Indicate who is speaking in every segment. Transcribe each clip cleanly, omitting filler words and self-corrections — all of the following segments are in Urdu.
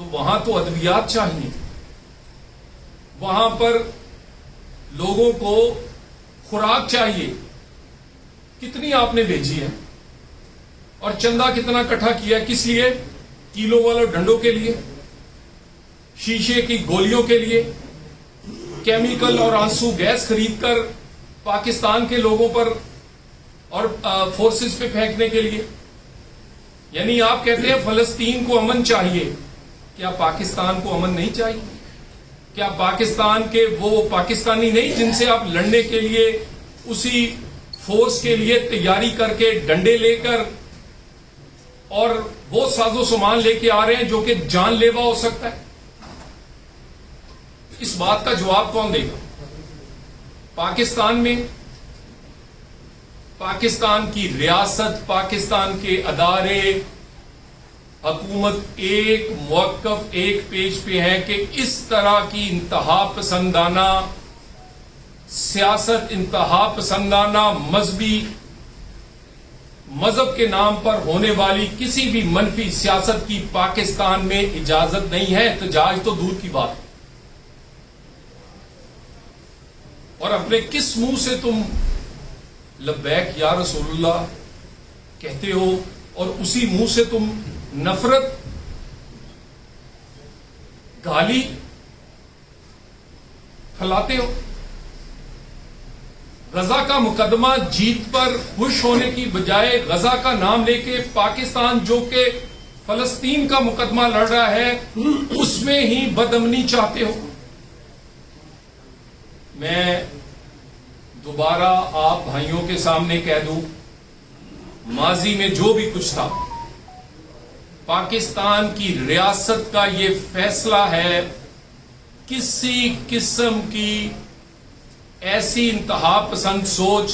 Speaker 1: تو وہاں تو ادویات چاہیے، وہاں پر لوگوں کو خوراک چاہیے. کتنی آپ نے بھیجی ہے اور چندہ کتنا اکٹھا کیا؟ کس لیے؟ کیلوں والوں ڈنڈوں کے لیے، شیشے کی گولیوں کے لیے، کیمیکل اور آنسو گیس خرید کر پاکستان کے لوگوں پر اور فورسز پہ پھینکنے کے لیے. یعنی آپ کہتے ہیں فلسطین کو امن چاہیے، کیا پاکستان کو امن نہیں چاہیے؟ کیا پاکستان کے وہ پاکستانی نہیں جن سے آپ لڑنے کے لیے اسی فورس کے لیے تیاری کر کے ڈنڈے لے کر اور وہ ساز و سامان لے کے آ رہے ہیں جو کہ جان لیوا ہو سکتا ہے؟ اس بات کا جواب کون دے گا؟ پاکستان میں پاکستان کی ریاست، پاکستان کے ادارے، حکومت ایک موقف ایک پیج پہ ہے کہ اس طرح کی انتہا پسندانہ سیاست، انتہا پسندانہ مذہب کے نام پر ہونے والی کسی بھی منفی سیاست کی پاکستان میں اجازت نہیں ہے. احتجاج تو دور کی بات ہے. اور اپنے کس منہ سے تم لبیک یا رسول اللہ کہتے ہو اور اسی منہ سے تم نفرت، گالی پھیلاتے ہو؟ غزہ کا مقدمہ جیت پر خوش ہونے کی بجائے غزہ کا نام لے کے پاکستان جو کہ فلسطین کا مقدمہ لڑ رہا ہے اس میں ہی بدامنی چاہتے ہو. میں دوبارہ آپ بھائیوں کے سامنے کہہ دوں، ماضی میں جو بھی کچھ تھا، پاکستان کی ریاست کا یہ فیصلہ ہے کسی قسم کی ایسی انتہا پسند سوچ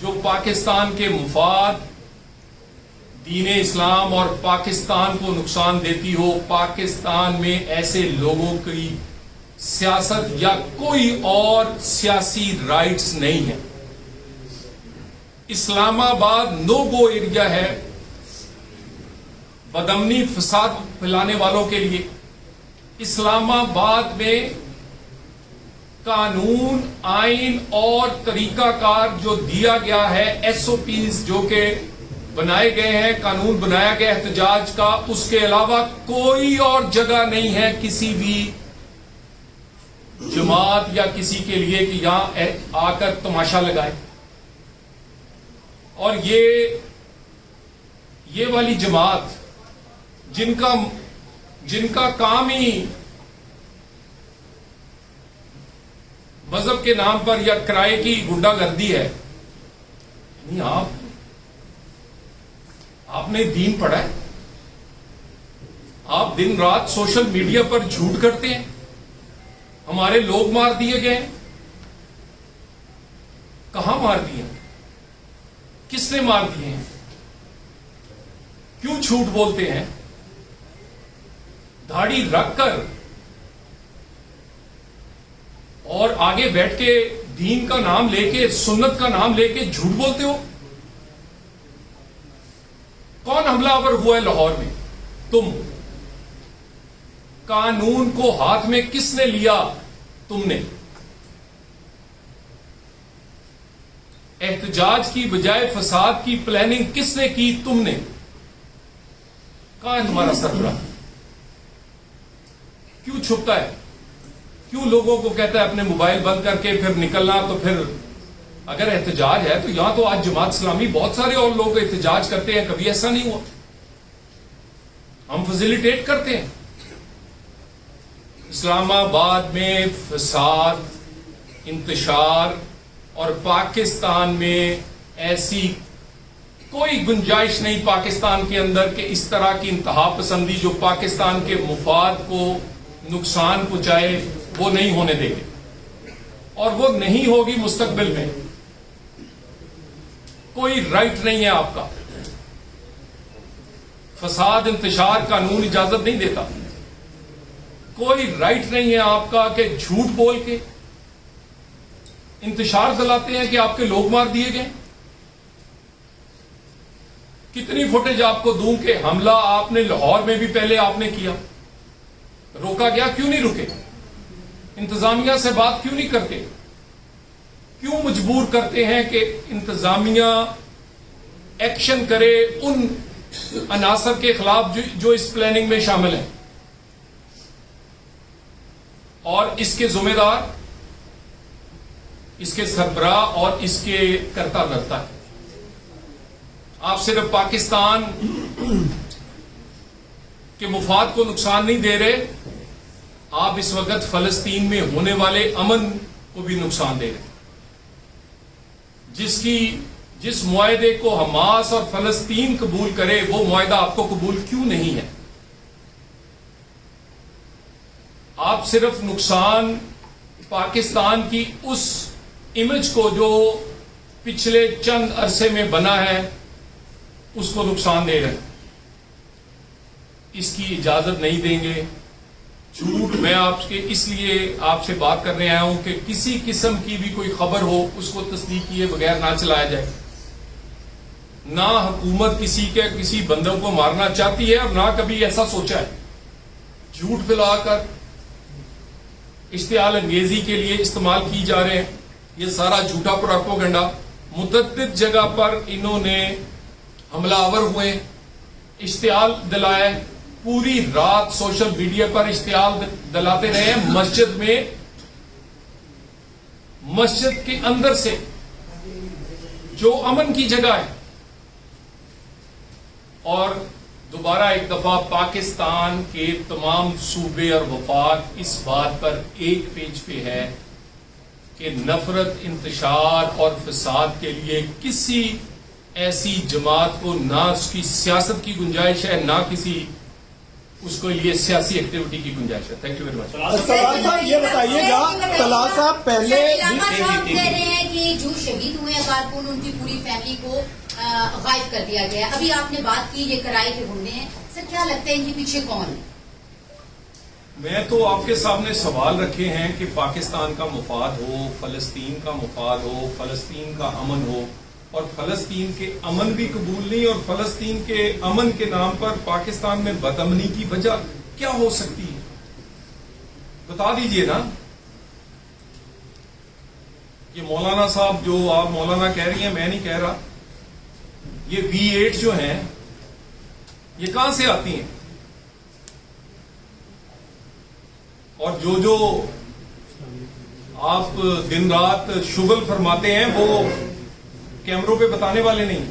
Speaker 1: جو پاکستان کے مفاد، دین اسلام اور پاکستان کو نقصان دیتی ہو، پاکستان میں ایسے لوگوں کی سیاست یا کوئی اور سیاسی رائٹس نہیں ہے. اسلام آباد نو گو ایریا ہے بدامنی فساد پھیلانے والوں کے لیے. اسلام آباد میں قانون، آئین اور طریقہ کار جو دیا گیا ہے، ایس او پیز جو کہ بنائے گئے ہیں، قانون بنایا گیا احتجاج کا، اس کے علاوہ کوئی اور جگہ نہیں ہے کسی بھی جماعت یا کسی کے لیے کہ یہاں آ کر تماشا لگائے. اور یہ والی جماعت جن کا کام ہی مذہب کے نام پر یا کرائے کی گنڈا گردی ہے. آپ نے دین پڑھا ہے؟ آپ دن رات سوشل میڈیا پر جھوٹ کرتے ہیں. ہمارے لوگ مار دیے گئے. کہاں مار دیے؟ کس نے مار دیے ہیں؟ کیوں جھوٹ بولتے ہیں؟ داڑھی رکھ کر اور آگے بیٹھ کے دین کا نام لے کے، سنت کا نام لے کے جھوٹ بولتے ہو. کون حملہ آور ہوا ہے لاہور میں؟ تم. قانون کو ہاتھ میں کس نے لیا؟ تم نے. احتجاج کی بجائے فساد کی پلاننگ کس نے کی؟ تم نے. کہاں ہے تمہارا سربراہ؟ کیوں چھپتا ہے؟ کیوں لوگوں کو کہتا ہے اپنے موبائل بند کر کے پھر نکلنا؟ تو پھر اگر احتجاج ہے تو یہاں تو آج جماعت اسلامی بہت سارے اور لوگ احتجاج کرتے ہیں، کبھی ایسا نہیں ہوا. ہم فیسیلیٹیٹ کرتے ہیں. اسلام آباد میں فساد، انتشار اور پاکستان میں ایسی کوئی گنجائش نہیں پاکستان کے اندر کہ اس طرح کی انتہا پسندی جو پاکستان کے مفاد کو نقصان پہنچائے وہ نہیں ہونے دیں گے، اور وہ نہیں ہوگی مستقبل میں. کوئی رائٹ نہیں ہے آپ کا. فساد، انتشار قانون اجازت نہیں دیتا. کوئی رائٹ نہیں ہے آپ کا کہ جھوٹ بول کے انتشار دلاتے ہیں کہ آپ کے لوگ مار دیے گئے. کتنی فوٹیج آپ کو دوں کہ حملہ آپ نے لاہور میں بھی پہلے آپ نے کیا، روکا گیا کیوں نہیں رکے؟ انتظامیہ سے بات کیوں نہیں کرتے؟ کیوں مجبور کرتے ہیں کہ انتظامیہ ایکشن کرے ان عناصر کے خلاف جو اس پلاننگ میں شامل ہیں؟ اور اس کے ذمہ دار اس کے سربراہ اور اس کے کرتا دھرتا ہے۔ آپ صرف پاکستان کے مفاد کو نقصان نہیں دے رہے، آپ اس وقت فلسطین میں ہونے والے امن کو بھی نقصان دے رہے، جس معاہدے کو حماس اور فلسطین قبول کرے وہ معاہدہ آپ کو قبول کیوں نہیں ہے؟ آپ صرف نقصان پاکستان کی اس امیج کو جو پچھلے چند عرصے میں بنا ہے اس کو نقصان دے رہے ہیں، اس کی اجازت نہیں دیں گے۔ جھوٹ میں اس لیے آپ سے بات کرنے آیا ہوں کہ کسی قسم کی بھی کوئی خبر ہو اس کو تصدیق کیے بغیر نہ چلایا جائے۔ نہ حکومت کسی بندوں کو مارنا چاہتی ہے اور نہ کبھی ایسا سوچا ہے۔ جھوٹ پھیلا کر اشتعال انگیزی کے لیے استعمال کی جا رہے ہیں، یہ سارا جھوٹا پروپیگنڈا۔ متعدد جگہ پر انہوں نے حملہ آور ہوئے، اشتعال دلائے، پوری رات سوشل میڈیا پر اشتعال دلاتے رہے ہیں۔ مسجد کے اندر سے جو امن کی جگہ ہے، اور دوبارہ ایک دفعہ پاکستان کے تمام صوبے اور وفاق اس بات پر ایک پیج پہ ہے کہ نفرت، انتشار اور فساد کے لیے کسی ایسی جماعت کو نہ اس کی سیاست کی گنجائش ہے، نہ کسی اس کو لیے سیاسی ایکٹیویٹی کی گنجائش ہے۔ Thank you very much.
Speaker 2: Talal صاحب یہ بتائیے گا، طلال صاحب پہلے
Speaker 3: صاحب کہہ رہے ہیں کہ جو شہید ہوئے ہیں کارکن ان کی پوری فیملی کو غائب کر دیا گیا ہے۔ ابھی آپ نے بات کی یہ کرائے کے حملے ہیں، سر کیا لگتا ہے ان کے پیچھے کون ہے؟
Speaker 1: میں تو آپ کے سامنے سوال رکھے ہیں کہ پاکستان کا مفاد ہو، فلسطین کا مفاد ہو، فلسطین کا امن ہو، اور فلسطین کے امن بھی قبول نہیں، اور فلسطین کے امن کے نام پر پاکستان میں بدامنی کی وجہ کیا ہو سکتی ہے؟ بتا دیجئے نا۔ یہ مولانا صاحب جو آپ مولانا کہہ رہی ہیں، میں نہیں کہہ رہا، یہ V8 جو ہیں یہ کہاں سے آتی ہیں؟ اور جو آپ دن رات شغل فرماتے ہیں وہ کیمروں پہ بتانے والے نہیں۔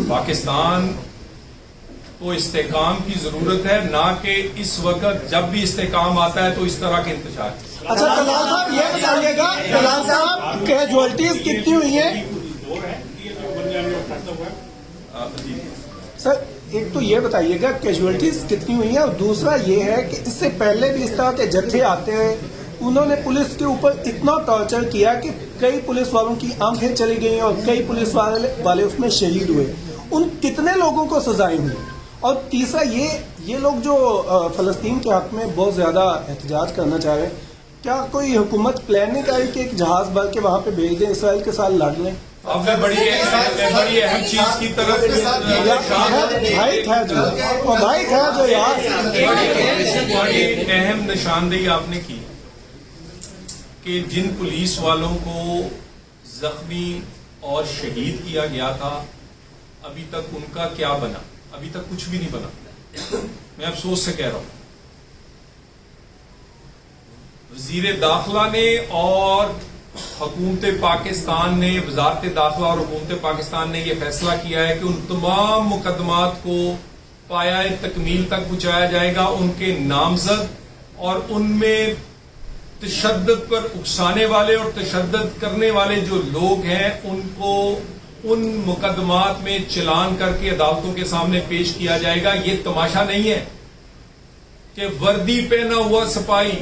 Speaker 1: پاکستان کو استحکام کی ضرورت ہے، نہ کہ اس وقت جب بھی استحکام آتا ہے تو اس طرح کے انتشار۔
Speaker 2: اچھا طلال صاحب یہ بتائیے گا، طلال صاحب کیجوالٹیز کتنی ہوئی ہیں؟ سر ایک تو یہ بتائیے گا کیجوالٹیز کتنی ہوئی ہیں، اور دوسرا یہ ہے کہ اس سے پہلے بھی اس طرح کے جتھے آتے ہیں، انہوں نے پولیس کے اوپر اتنا ٹارچر کیا کہ کئی پولیس والوں کی آنکھیں چلی گئیں اور کئی پولیس والے اس میں شہید ہوئے۔ ان کتنے لوگوں کو سزائیں ہوئی؟ اور تیسرا یہ لوگ جو فلسطین کے حق میں بہت زیادہ احتجاج کرنا چاہ رہے ہیں، کیا کوئی حکومت پلان نہیں کری کہ ایک جہاز بھر کے وہاں پہ بھیج دیں، اسرائیل کے ساتھ لڑ لیں؟
Speaker 1: اب میں بڑی اہم چیز کی طرف بڑی اہم نشاندہی آپ نے کی کہ جن پولیس والوں کو زخمی اور شہید کیا گیا تھا ابھی تک ان کا کیا بنا؟ ابھی تک کچھ بھی نہیں بنا۔ میں افسوس سے کہہ رہا ہوں، وزیر داخلہ نے اور حکومت پاکستان نے، وزارت داخلہ اور حکومت پاکستان نے یہ فیصلہ کیا ہے کہ ان تمام مقدمات کو پایہ تکمیل تک پہنچایا جائے گا۔ ان کے نامزد اور ان میں تشدد پر اکسانے والے اور تشدد کرنے والے جو لوگ ہیں ان کو ان مقدمات میں چلان کر کے عدالتوں کے سامنے پیش کیا جائے گا۔ یہ تماشا نہیں ہے کہ وردی پہنا ہوا سپاہی،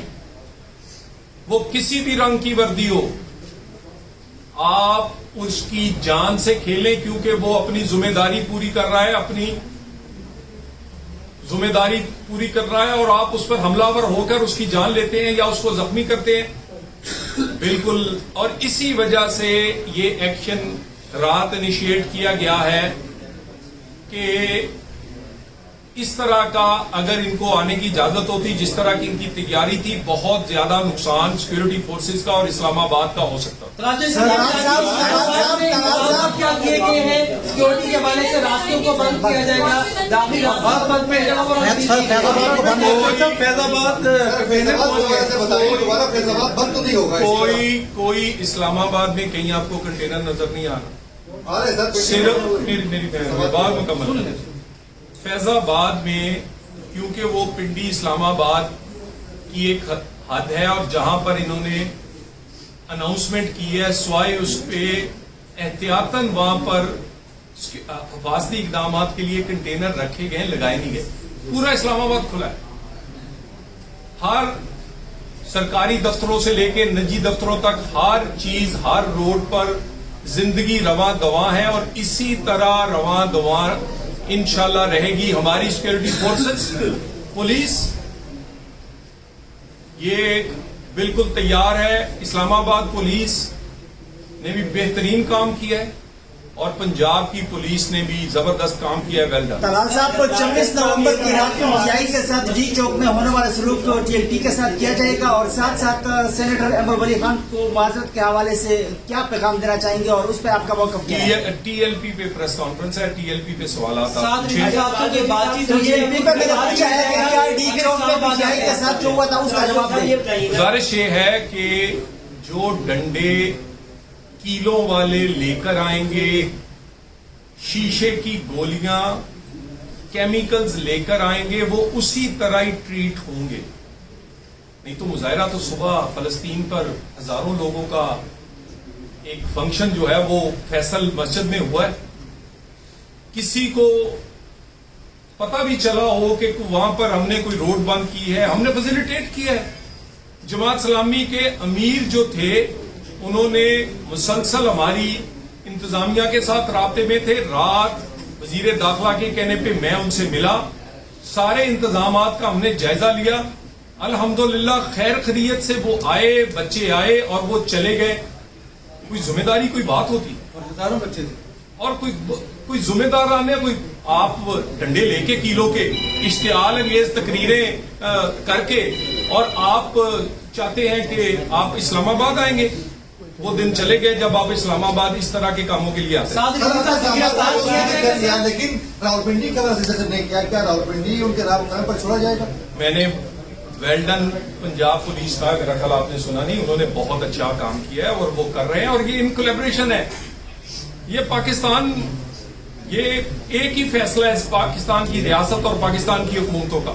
Speaker 1: وہ کسی بھی رنگ کی وردی ہو، آپ اس کی جان سے کھیلیں کیونکہ وہ اپنی ذمہ داری پوری کر رہا ہے، اپنی ذمہ داری پوری کر رہا ہے، اور آپ اس پر حملہ آور ہو کر اس کی جان لیتے ہیں یا اس کو زخمی کرتے ہیں۔ بالکل، اور اسی وجہ سے یہ ایکشن رات انیشیٹ کیا گیا ہے کہ اس طرح کا اگر ان کو آنے کی اجازت ہوتی جس طرح کی ان کی تیاری تھی بہت زیادہ نقصان سیکورٹی فورسز کا اور اسلام آباد کا ہو سکتا.
Speaker 4: کیا کیے گئے ہیں سیکورٹی کے حوالے سے راستوں کو بند کیا جائے گا, داخلی راستوں بند کیا جائے گا.
Speaker 5: بند تو نہیں ہوگا.
Speaker 1: کوئی اسلام آباد میں کہیں آپ کو کنٹینر نظر نہیں آ رہا. صرف میری بات مکمل ہے. فیض آباد میں کیونکہ وہ پنڈی اسلام آباد کی ایک حد ہے اور جہاں پر انہوں نے اناؤنسمنٹ کی ہے سوائے اس پہ احتیاطاً وہاں پر حفاظتی اقدامات کے لیے کنٹینر رکھے گئے لگائے نہیں گئے. پورا اسلام آباد کھلا ہے. ہر سرکاری دفتروں سے لے کے نجی دفتروں تک ہر چیز ہر روڈ پر زندگی رواں دواں ہے اور اسی طرح رواں دواں انشاءاللہ رہے گی. ہماری سیکورٹی فورسز پولیس یہ بالکل تیار ہے. اسلام آباد پولیس نے بھی بہترین کام کیا ہے اور پنجاب کی پولیس نے بھی زبردست کام کیا ہے. Well done.
Speaker 6: طلال صاحب کو 26 نومبر کی رات کو مسیائی کے ساتھ ڈی چوک میں ہونے والے سلوک کو TLP کے ساتھ کیا جائے گا اور ساتھ ساتھ سینیٹر احمد ولی خان کو معذرت کے حوالے سے کیا پیغام دینا چاہیں گے اور اس پہ آپ کا موقف کیا ہے؟
Speaker 1: TLP پہ پریس کانفرنس ہے. TLP پہ سوالات
Speaker 6: TLP پہ میں نے پوچھا ہے کہ کیا ڈی چوک میں مسیائی کے ساتھ جو ہوا تھا اس کا جواب دیں.
Speaker 1: گزارش یہ ہے کہ جو ڈنڈے کیلوں والے لے کر آئیں گے, شیشے کی گولیاں کیمیکلز لے کر آئیں گے, وہ اسی طرح ہی ٹریٹ ہوں گے. نہیں تو مظاہرہ تو صبح فلسطین پر ہزاروں لوگوں کا ایک فنکشن جو ہے وہ فیصل مسجد میں ہوا ہے. کسی کو پتہ بھی چلا ہو کہ وہاں پر ہم نے کوئی روڈ بند کی ہے, ہم نے فیسیلیٹیٹ کیا ہے. جماعت اسلامی کے امیر جو تھے انہوں نے مسلسل ہماری انتظامیہ کے ساتھ رابطے میں تھے. رات وزیر داخلہ کے کہنے پہ میں ان سے ملا, سارے انتظامات کا ہم نے جائزہ لیا. الحمدللہ خیر خیریت سے وہ آئے, بچے آئے اور وہ چلے گئے. کوئی ذمہ داری کوئی بات ہوتی
Speaker 5: ہزاروں بچے تھے
Speaker 1: اور کوئی ذمہ دار آنے کوئی آپ ڈنڈے لے کے کیلو کے اشتعال انگیز تقریریں کر کے اور آپ چاہتے ہیں کہ آپ اسلام آباد آئیں گے. وہ دن چلے گئے جب آپ اسلام آباد اس طرح کے کاموں کے لیے آتے ہیں.
Speaker 5: لیکن راولپنڈی کا نہیں کیا, کیا راولپنڈی ان کے راہ پر چھوڑا جائے گا؟
Speaker 1: میں نے ویل ڈن پنجاب پولیس کا میرا خیال آپ نے سنا نہیں, انہوں نے بہت اچھا کام کیا ہے اور وہ کر رہے ہیں اور یہ ان کولیبریشن ہے. یہ پاکستان یہ ایک ہی فیصلہ ہے پاکستان کی ریاست اور پاکستان کی حکومتوں کا.